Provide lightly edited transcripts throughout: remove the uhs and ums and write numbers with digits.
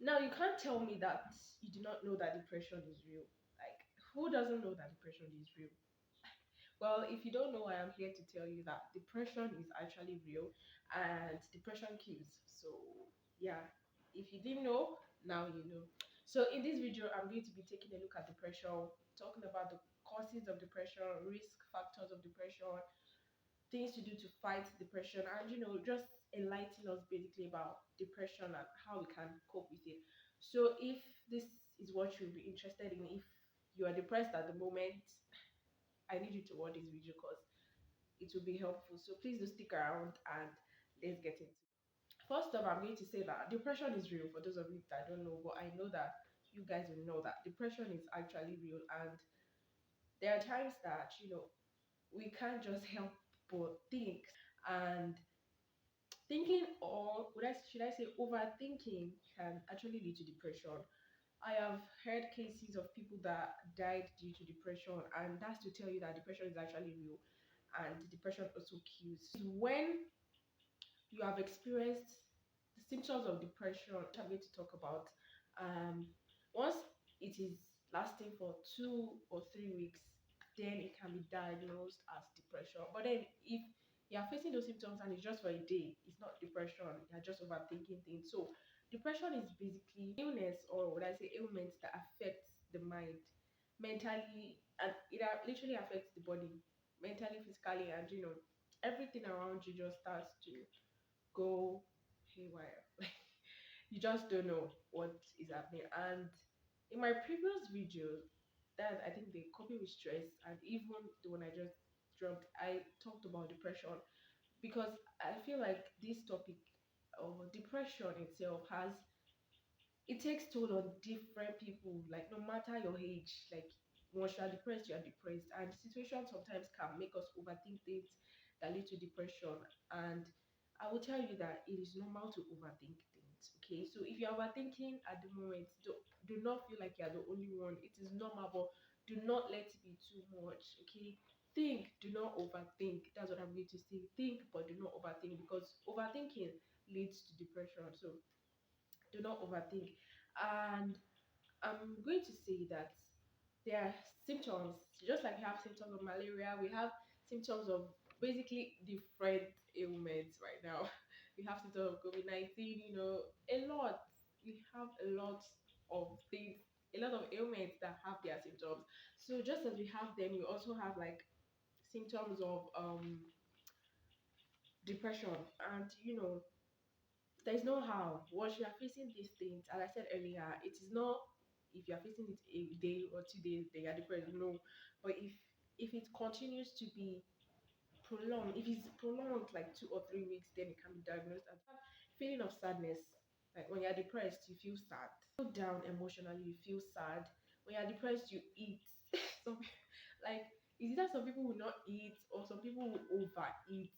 Now you can't tell me that you do not know that depression is real. Like, who doesn't know that depression is real? Well, if you don't know, I am here to tell you that depression is actually real and depression kills. So, yeah, if you didn't know, now you know. So, in this video, I'm going to be taking a look at depression, talking about the causes of depression, risk factors of depression, things to do to fight depression, and just enlighten us basically about depression and how we can cope with it. So, if this is what you'll be interested in, if you are depressed at the moment, I need you to watch this video because it will be helpful. So please do stick around and let's get into it. First off, I'm going to say that depression is real for those of you that don't know, but I know that you guys will know that depression is actually real, and there are times that we can't just help but think, and thinking, or should I say overthinking, can actually lead to depression. I have heard cases of people that died due to depression, and that's to tell you that depression is actually real, and depression also kills. When you have experienced the symptoms of depression, which I'm going to talk about, um, once it is lasting for 2 or 3 weeks, then it can be diagnosed as depression. But then, if you are facing those symptoms and it's just for a day, it's not depression, you're just overthinking things. So, depression is basically illness, or would I say ailments, that affects the mind mentally, and it literally affects the body mentally, physically, and everything around you just starts to go haywire. You just don't know what is happening. And in my previous video, that I think the coping with stress, and even the one I just dropped, I talked about depression, because I feel like this topic, or depression itself, has it takes toll on different people, like no matter your age. Like, once you are depressed, and situations sometimes can make us overthink things that lead to depression. And I will tell you that it is normal to overthink things. Okay, so if you're overthinking at the moment, do not feel like you're the only one. It is normal, but do not let it be too much. Okay, think, do not overthink. That's what I'm going to say. Think, but do not overthink, because overthinking leads to depression. So do not overthink. And I'm going to say that there are symptoms, just like we have symptoms of malaria, we have symptoms of basically different ailments right now. We have symptoms of COVID-19, a lot. We have a lot of things, a lot of ailments that have their symptoms. So just as we have them, we also have like symptoms of depression. And there's no how. Once you are facing these things, as I said earlier, it is not if you are facing it a day or 2 days, then you are depressed. No, but if it continues to be prolonged, if it's prolonged like 2 or 3 weeks, then it can be diagnosed as feeling of sadness. Like, when you're depressed, you feel sad. Feel down emotionally, you feel sad. When you're depressed, you eat. Some like, is either some people will not eat, or some people will overeat,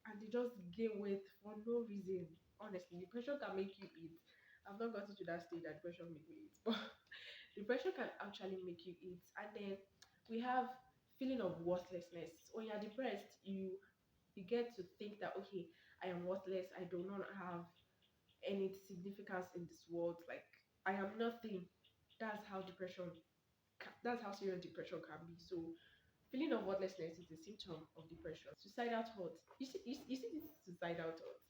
and they just gain weight for no reason. Honestly, depression can make you eat. I've not gotten to that stage that depression make me eat, but depression can actually make you eat. And then we have feeling of worthlessness. When you're depressed, you get to think that, okay, I am worthless, I do not have any significance in this world, like I am nothing. That's how that's how serious depression can be. So feeling of worthlessness is a symptom of depression. Suicidal thoughts. You see this suicidal thoughts.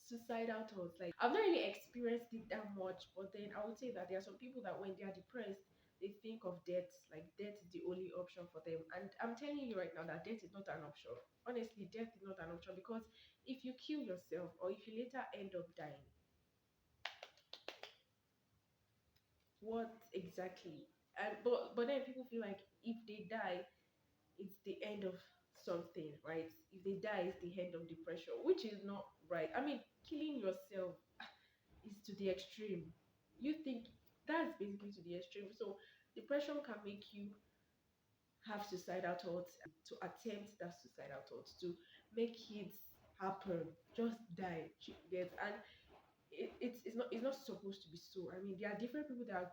Suicidal thoughts. Like, I've not really experienced it that much, but then I would say that there are some people that when they are depressed, they think of death. Like, death is the only option for them. And I'm telling you right now that death is not an option. Honestly, death is not an option, because if you kill yourself, or if you later end up dying, what exactly? And but then people feel like if they die, it's the end of something, right? If they die, it's the end of depression, which is not right. I mean, killing yourself is to the extreme. You think that's basically to the extreme. So depression can make you have suicidal thoughts, to attempt that suicidal thoughts, to make it happen, just die. Yes, and it's not supposed to be so. I mean, there are different people that are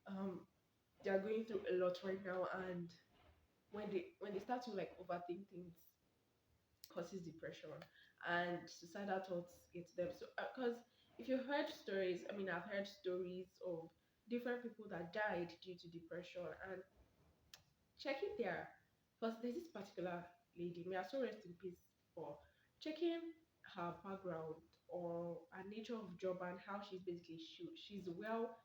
um going through a lot right now, and when they start to like overthink things, causes depression, and suicidal thoughts get to them. So because If you heard stories, I mean, I've heard stories of different people that died due to depression, and checking because there's this particular lady, may I so rest in peace, for checking her background or her nature of job and how she's basically she's well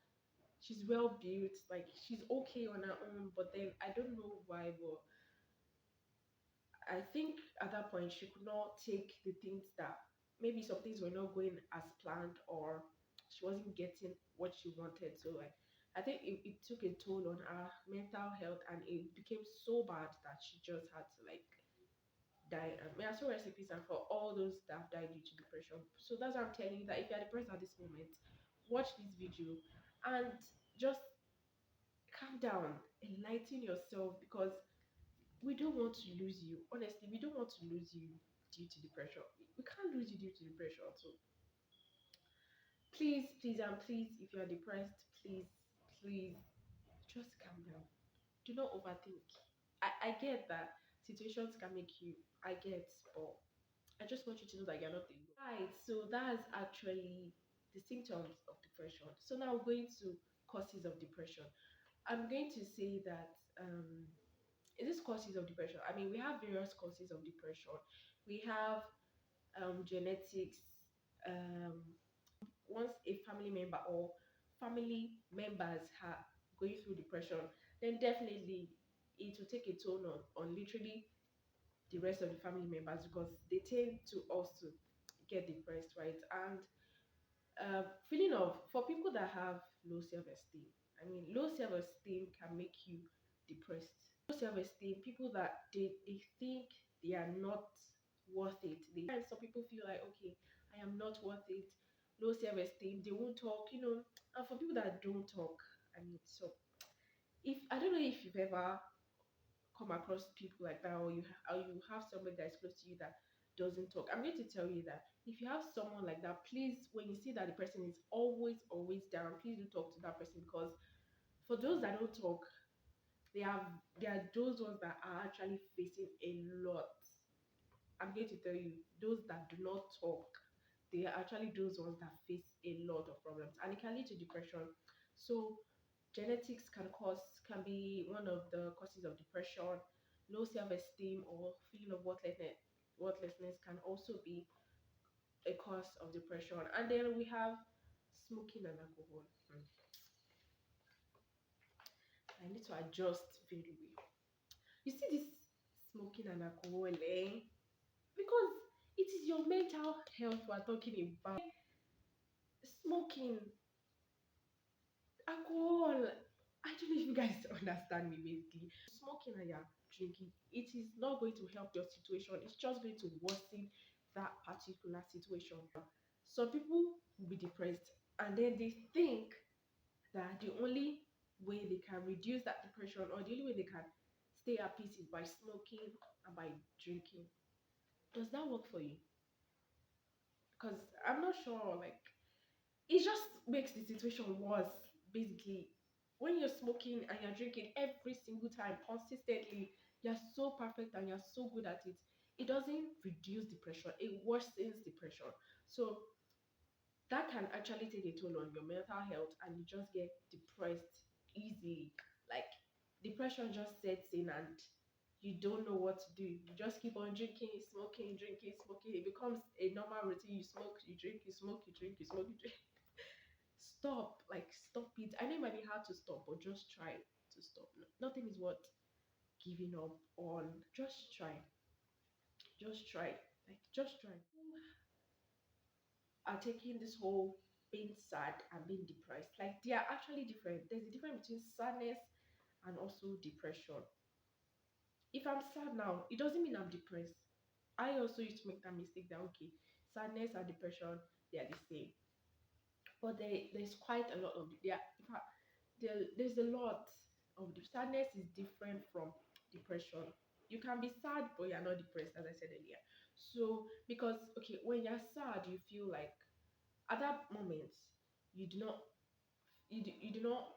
built, like she's okay on her own, but then I don't know why, but I think at that point she could not take the things that maybe some things were not going as planned, or she wasn't getting what she wanted. So like I think it took a toll on her mental health, and it became so bad that she just had to like die. And may I also recipes and for all those that have died due to depression. So that's why I'm telling you that if you're depressed at this moment, watch this video and just calm down, enlighten yourself, because we don't want to lose you. Honestly, we don't want to lose you due to depression. We can't lose you due to depression. So please, please, and please, if you are depressed, please, please, just calm down. Do not overthink. I get that situations can make you. I get, but I just want you to know that you're not alone. Right. So that's actually the symptoms of depression. So now we're going to causes of depression. I'm going to say that is this causes of depression? I mean, we have various causes of depression. We have genetics. Um, Once a family member or family members are going through depression, then definitely it will take a toll on literally the rest of the family members, because they tend to also get depressed, right? And feeling of for people that have low self-esteem, I mean, low self-esteem can make you depressed. Low self-esteem, people that they think they are not worth it. And some people feel like, okay, I am not worth it. Low self-esteem, they won't talk, and for people that don't talk, I mean, so if I don't know if you've ever come across people like that, or you have somebody that's close to you that doesn't talk. I'm going to tell you that if you have someone like that, please, when you see that the person is always down, please do talk to that person, because for those that don't talk, they have they are those ones that are actually facing a lot. I'm going to tell you, those that do not talk, they are actually those ones that face a lot of problems, and it can lead to depression. So genetics can be one of the causes of depression. Low self-esteem or feeling of worthlessness can also be a cause of depression. And then we have smoking and alcohol. I need to adjust very well. You see this smoking and alcohol, because it is your mental health we're talking about. Smoking, alcohol. I don't know if you guys understand me basically. Smoking and you're drinking, it is not going to help your situation. It's just going to worsen that particular situation. Some people will be depressed, and then they think that the only way they can reduce that depression, or the only way they can stay at peace, is by smoking and by drinking. Does that work for you? Because I'm not sure. Like, it just makes the situation worse. Basically, when you're smoking and you're drinking every single time consistently, you're so perfect and you're so good at it. It doesn't reduce depression, it worsens depression. So that can actually take a toll on your mental health, and you just get depressed easily. Like, depression just sets in, and you don't know what to do. You just keep on drinking, smoking, drinking, smoking. It becomes a normal routine. You smoke, you drink, you smoke, you drink, you smoke, you drink. Stop, like, stop it. I know it might be hard to stop, but just try to stop. Nothing is worth giving up on. Just try. Just try. Like, just try. Are taking this whole being sad and being depressed. Like, they are actually different. There's a difference between sadness and also depression. If I'm sad now, it doesn't mean I'm depressed. I also used to make that mistake that, okay, sadness and depression, they are the same. But there's quite a lot of in fact, there's a lot of sadness is different from depression. You can be sad, but you're not depressed, as I said earlier. So, because okay, when you're sad, you feel like at that moment you do not you do not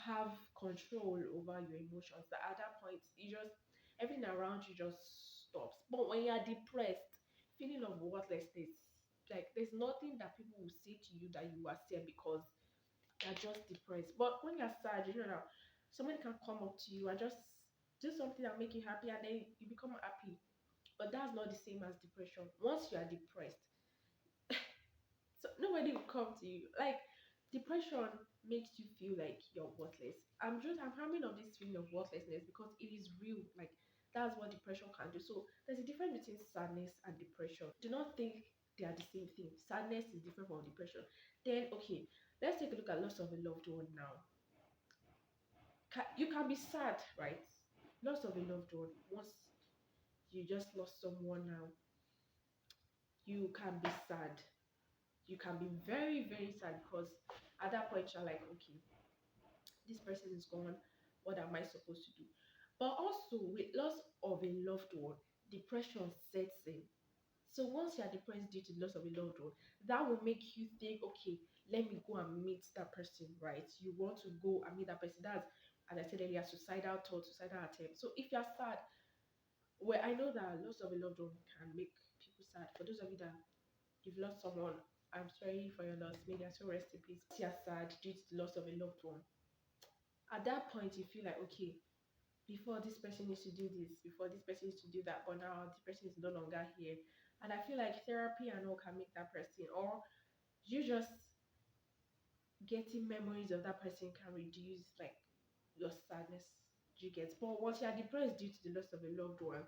have control over your emotions. That at that point, you just everything around you just stops. But when you're depressed, feeling of worthlessness, like there's nothing that people will say to you that you are sad because you're just depressed. But when you're sad, you know that someone can come up to you and just do something that make you happy, and then you become happy. But that's not the same as depression. Once you are depressed, so nobody will come to you. Like depression makes you feel like you're worthless. I'm having of this feeling of worthlessness because it is real. Like that's what depression can do. So there's a difference between sadness and depression. Do not think they are the same thing. Sadness is different from depression. Then okay, let's take a look at loss of a loved one now. You can be sad, right? Loss of a loved one. Once you just lost someone now, you can be sad. You can be very, very sad because at that point you're like, okay, this person is gone. What am I supposed to do? But also with loss of a loved one, depression sets in. So once you are depressed due to the loss of a loved one, that will make you think, okay, let me go and meet that person, right? You want to go and meet that person. That's, as I said earlier, suicidal thoughts, suicidal attempt. So if you're sad, well, I know that loss of a loved one can make people sad. For those of you that you've lost someone, I'm sorry for your loss. May their soul rest in peace. You're sad due to the loss of a loved one. At that point, you feel like, okay, before this person used to do this, before this person used to do that, but now the person is no longer here. And I feel like therapy and all can make that person, or you just getting memories of that person can reduce like your sadness. You get, but once you are depressed due to the loss of a loved one,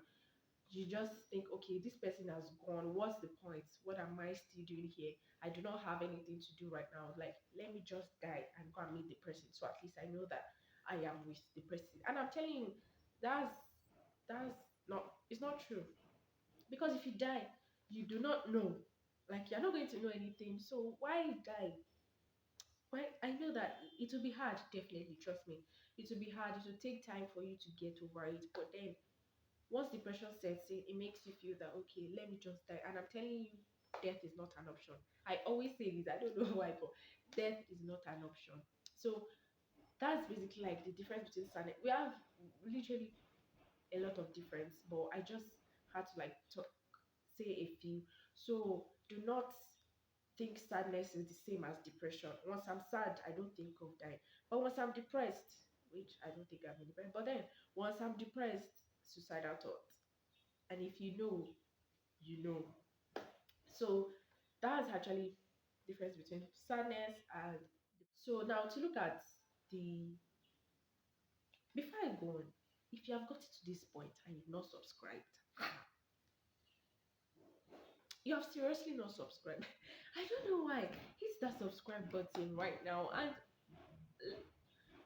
you just think, okay, this person has gone. What's the point? What am I still doing here? I do not have anything to do right now. Like, let me just die and go and meet the person. So at least I know that I am with the person. And I'm telling you, that's not it's not true. Because if you die, you do not know. Like you're not going to know anything. So why die? Why I know that it will be hard, definitely, trust me. It will be hard. It will take time for you to get over it. But then once depression sets in, it makes you feel that okay, let me just die. And I'm telling you, death is not an option. I always say this, I don't know why, but death is not an option. So that's basically like the difference between sadness. We have literally a lot of difference, but I just had to like talk, say a few. So do not think sadness is the same as depression. Once I'm sad, I don't think of dying. But once I'm depressed, which I don't think I'm depressed, but then once I'm depressed, suicidal thoughts. And if you know, you know. So that's actually difference between sadness and so now to look at the before I go on, if you have gotten to this point and you've not subscribed, you have seriously not subscribed. I don't know why. Hit that subscribe button right now and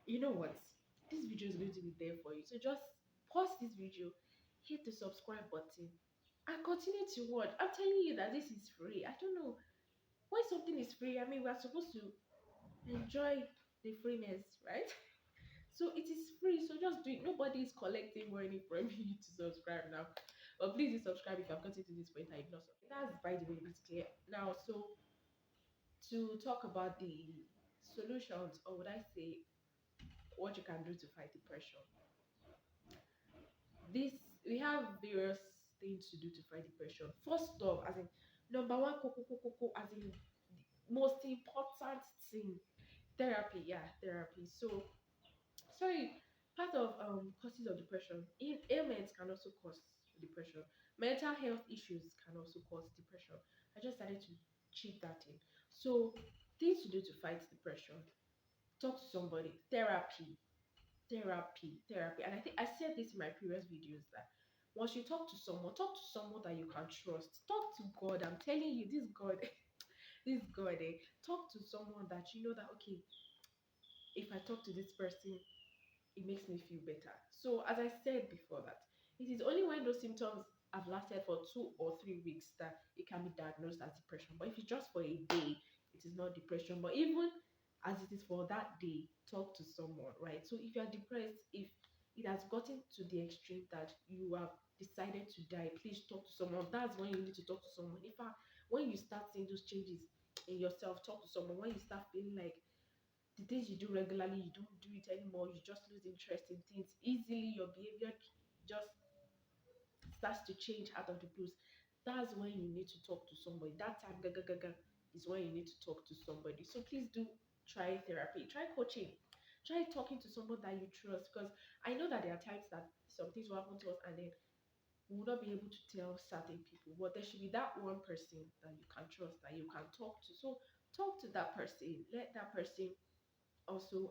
you know what? This video is going to be there for you. So just pause this video, hit the subscribe button, and continue to watch. I'm telling you that this is free. I don't know why something is free. I mean, we're supposed to enjoy the freeness, right? So it is free. So just do it. Nobody is collecting money from you to subscribe now. But please do subscribe if you have gotten to this point and you've not subscribed. That's by the way, basically. Now, so to talk about the solutions, or would I say what you can do to fight depression? This we have various things to do to fight depression. First off, as in number one, as in the most important thing, therapy. Yeah, therapy. So sorry, part of causes of depression. Ailments can also cause depression. Mental health issues can also cause depression. I just started to cheat that in. So things to do to fight depression: talk to somebody, therapy. And I think I said this in my previous videos that once you talk to someone that you can trust. Talk to God. I'm telling you, this God, this God, talk to someone that you know that okay, if I talk to this person, it makes me feel better. So as I said before that it is only when those symptoms have lasted for 2 or 3 weeks that it can be diagnosed as depression. But if it's just for a day, it is not depression. But even as it is for that day, talk to someone, right? So if you are depressed, if it has gotten to the extreme that you have decided to die, please talk to someone. That's when you need to talk to someone. In fact, when you start seeing those changes in yourself, talk to someone. When you start feeling like the things you do regularly, you don't do it anymore, you just lose interest in things easily, your behavior just starts to change out of the blues, That's when you need to talk to somebody. That time, is when you need to talk to somebody. So please do try therapy, try coaching, try talking to someone that you trust. Because I know that there are times that some things will happen to us, and then we will not be able to tell certain people. But there should be that one person that you can trust, that you can talk to. So talk to that person. Let that person also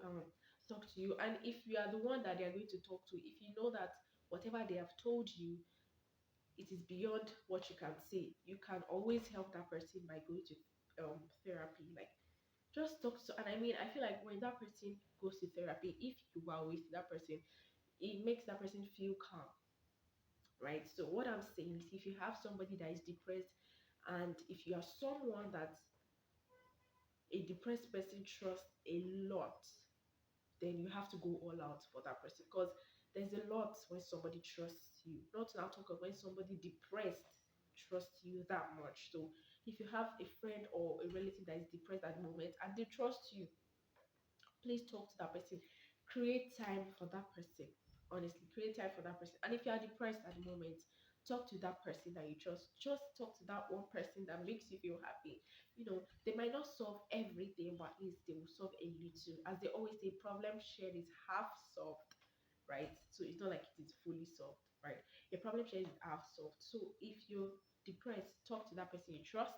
talk to you. And if you are the one that they are going to talk to, if you know that whatever they have told you, it is beyond what you can say, you can always help that person by going to therapy. Like, just talk to, and I mean, I feel like when that person goes to therapy, if you are with that person, it makes that person feel calm, right? So what I'm saying is, if you have somebody that is depressed, and if you are someone that a depressed person trusts a lot, then you have to go all out for that person, because there's a lot when somebody trusts you. Not now talk of when somebody depressed trusts you that much. So if you have a friend or a relative that is depressed at the moment and they trust you, please talk to that person. Create time for that person. Honestly, create time for that person. And if you are depressed at the moment, talk to that person that you trust. Just talk to that one person that makes you feel happy. They might not solve everything, but at least they will solve a little. As they always say, problem shared is half solved, right? So it's not like it is fully solved, right? A problem shared is half solved. So if you're depressed, talk to that person you trust,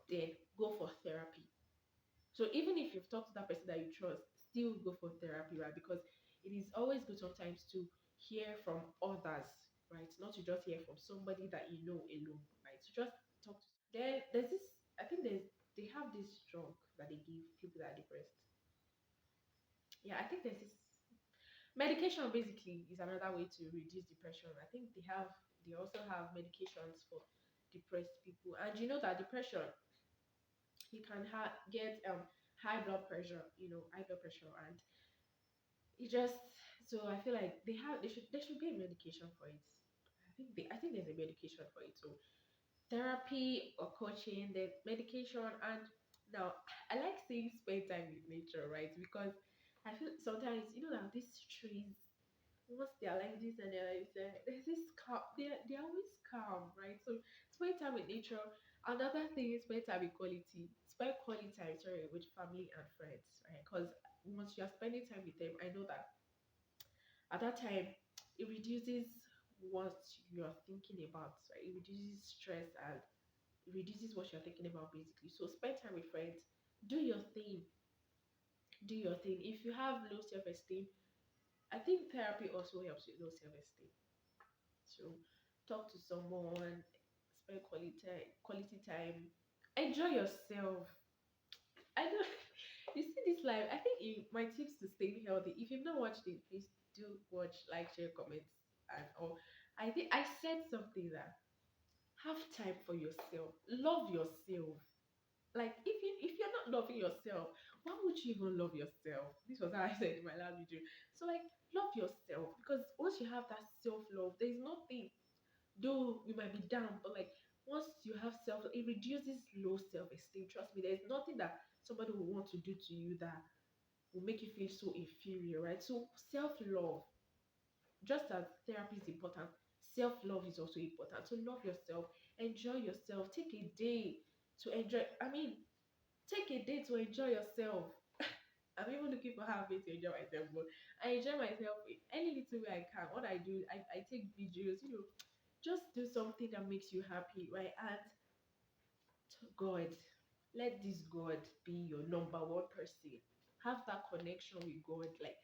then go for therapy. So even if you've talked to that person that you trust, still go for therapy, right? Because it is always good sometimes to hear from others, right? Not to just hear from somebody that you know alone, right? So just talk to. There's this. I think they have this drug that they give people that are depressed. Yeah, I think there's this medication. Basically, is another way to reduce depression. I think they also have medications for depressed people, and you know that depression, you can get high blood pressure, high blood pressure, and it just, so I feel like there should be a medication for it. I think there's a medication for it. So therapy or coaching, the medication, and now I like saying spend time with nature, right? Because I feel sometimes, that these trees, once they are like this and they're like this, there's this calm, they're always calm, right? So spend time with nature. Another thing is spend time with spend quality time, sorry, with family and friends, right? Because once you are spending time with them, I know that at that time it reduces what you're thinking about, right? It reduces stress, and it reduces what you're thinking about, basically. So spend time with friends, do your thing, do your thing. If you have low self-esteem, I think therapy also helps with low self-esteem. So talk to someone, spend quality time, enjoy yourself. I know. You see this live. I think my tips to staying healthy. If you've not watched it, please do watch, like, share, comments, and all. I think I said something that have time for yourself. Love yourself. Like, if you're not loving yourself, why would you even love yourself? This was how I said in my last video. So, like, love yourself, because once you have that self love, there's nothing. Though you might be down, but like, once you have it reduces low self esteem. Trust me, there's nothing that somebody will want to do to you that will make you feel so inferior, right? So self love, just as therapy is important, self love is also important. So love yourself, enjoy yourself, take a day to enjoy. I mean, take a day to enjoy yourself. I'm even looking for how I'm going to enjoy myself, but I enjoy myself in any little way I can. What I do, I take videos, just do something that makes you happy, right? And God, let this God be your number one person. Have that connection with God, like,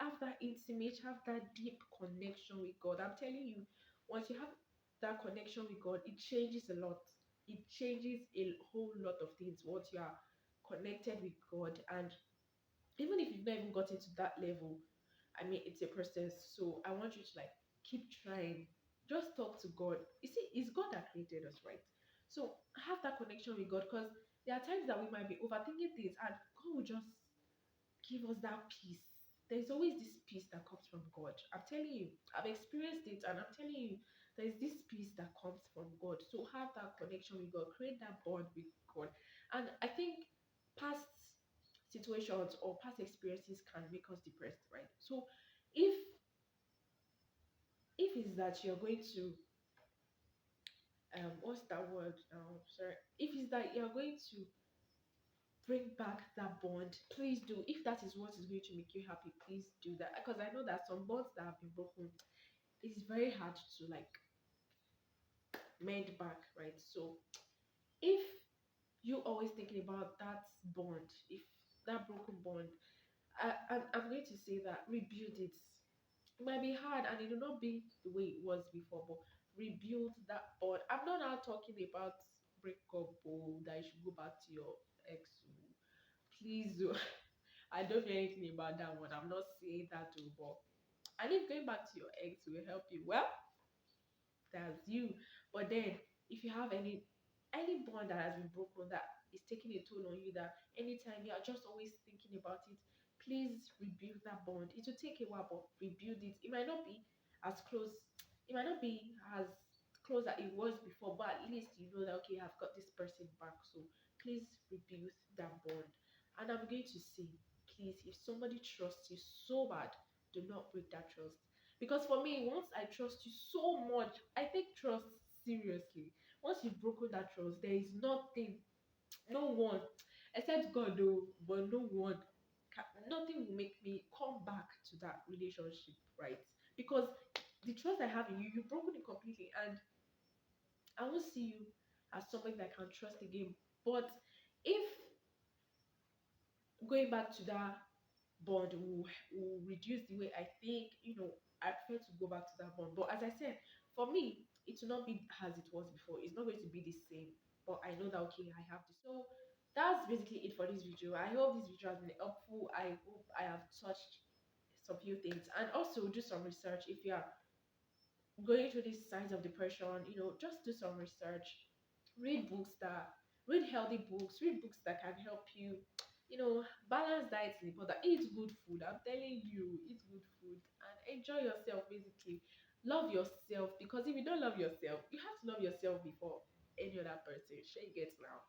have that intimate, have that deep connection with God. I'm telling you, once you have that connection with God, it changes a lot. It changes a whole lot of things once you are connected with God. And even if you've not even gotten to that level, I mean, it's a process. So I want you to, like, keep trying. Just talk to God. You see, it's God that created us, right? So have that connection with God, because there are times that we might be overthinking things, and God will just give us that peace. There's always this peace that comes from God. I'm telling you, I've experienced it, and I'm telling you, there's this peace that comes from God. So have that connection with God, create that bond with God. And I think past situations or past experiences can make us depressed, right? So if it's that you're going to what's that word sorry, if it's that you're going to bring back that bond, please do. If that is what is going to make you happy, please do that, because I know that some bonds that have been broken, it is very hard to like mend back, right? So if you always thinking about that bond, if that broken bond, I'm going to say that rebuild it. It might be hard and it will not be the way it was before, but rebuild that bond. I'm not now talking about breakup or that you should go back to your ex. Oh. Please, oh. I don't know anything about that one. I'm not saying that too, but and if going back to your ex will help you, well, that's you. But then if you have any bond that has been broken that is taking a toll on you, that anytime you are just always thinking about it, please rebuild that bond. It will take a while, but rebuild it. It might not be as close, it might not be as close as it was before, but at least you know that okay, I've got this person back. So please rebuild that bond. And I'm going to say, please, if somebody trusts you so bad, do not break that trust. Because for me, once I trust you so much, I take trust seriously. Once you've broken that trust, there is nothing, no one, except God, though, but no one, nothing will make me come back to that relationship, right? Because the trust I have in you, you've broken it completely, and I won't see you as somebody that I can trust again. But if going back to that bond will reduce the way I think, I prefer to go back to that bond. But as I said, for me, it will not be as it was before. It's not going to be the same. But I know that okay, I have this. So that's basically it for this video. I hope this video has been helpful. I hope I have touched some few things. And also do some research if you are going through these signs of depression, just do some research, read books that read healthy books, read books that can help you, balance diet is important. Eat good food. I'm telling you, eat good food and enjoy yourself basically. Love yourself, because if you don't love yourself, you have to love yourself before any other person. Sure you get now.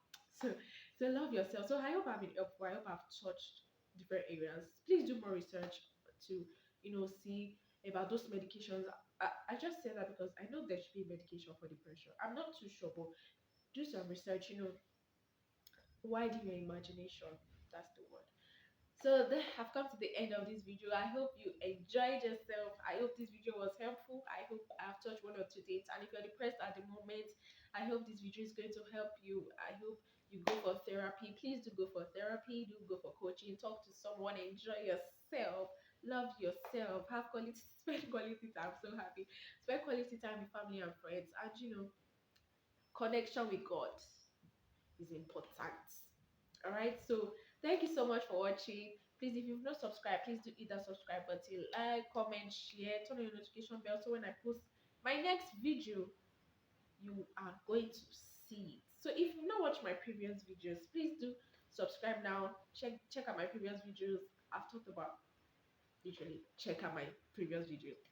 So love yourself. So I hope I've been helpful. I hope I've touched different areas. Please do more research to, see about those medications. I just say that because I know there should be medication for depression. I'm not too sure, but do some research, widen your imagination. That's the word. So I've come to the end of this video. I hope you enjoyed yourself. I hope this video was helpful. I hope I've touched one or two things. And if you're depressed at the moment, I hope this video is going to help you. I hope you go for therapy. Please do go for therapy. Do go for coaching. Talk to someone. Enjoy yourself. Love yourself. Have quality, spend quality time. I'm so happy. Spend quality time with family and friends. And connection with God is important. All right, so thank you so much for watching. Please, if you've not subscribed, please do hit that subscribe button, like, comment, share, turn on your notification bell so when I post my next video, you are going to see it. So if you've not watched my previous videos, please do subscribe now. Check out my previous videos. I've talked about, literally check out my previous videos.